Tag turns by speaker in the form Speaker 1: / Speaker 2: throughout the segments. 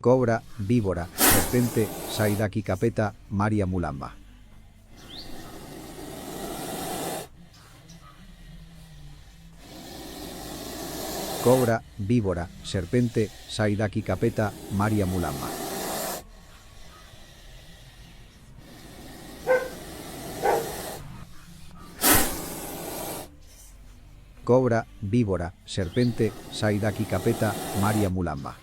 Speaker 1: Cobra, víbora, serpente, Saidaki Capeta, Maria Mulamba. Cobra, víbora, serpente, Saidaki Capeta, Maria Mulamba. Cobra, víbora, serpente, Saidaki Capeta, Maria Mulamba.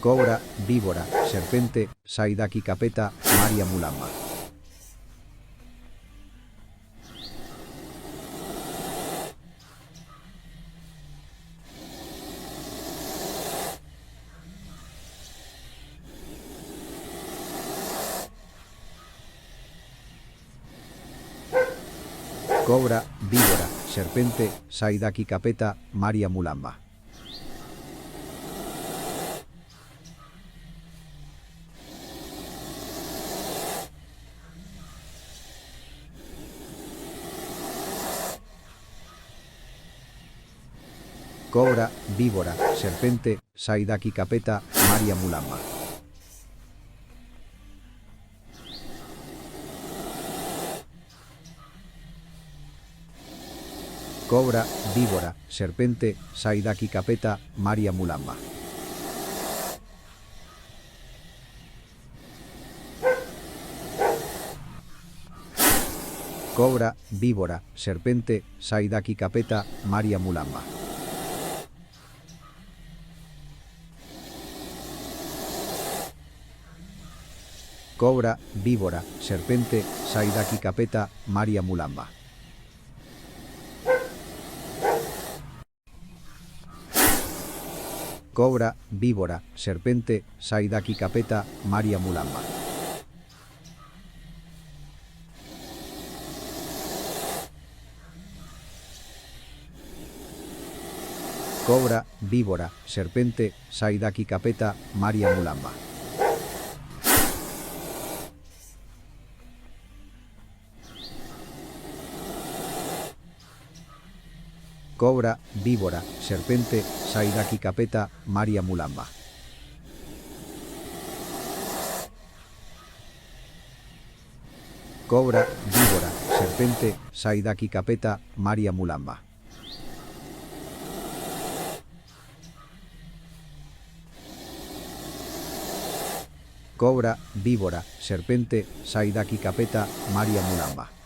Speaker 1: Cobra, víbora, serpente, Saidaki Capeta, Maria Mulamba. Cobra, víbora, serpente, Saidaki Capeta, Maria Mulamba. Cobra, víbora, serpente, Saidaki Capeta, Maria Mulamba. Cobra, víbora, serpente, Saidaki Capeta, Maria Mulamba. Cobra, víbora, serpente, Saidaki Capeta, Maria Mulamba. Cobra, víbora, serpente, Saidaki Capeta, Maria Mulamba. Cobra, víbora, serpente, Saidaki Capeta, Maria Mulamba. Cobra, víbora, serpente, Saidaki Capeta, Maria Mulamba. Cobra, víbora, serpente, Saidaki Capeta, Maria Mulamba. Cobra, víbora, serpente, Saidaki Capeta, Maria Mulamba. Cobra, víbora, serpente, Saidaki Capeta, Maria Mulamba.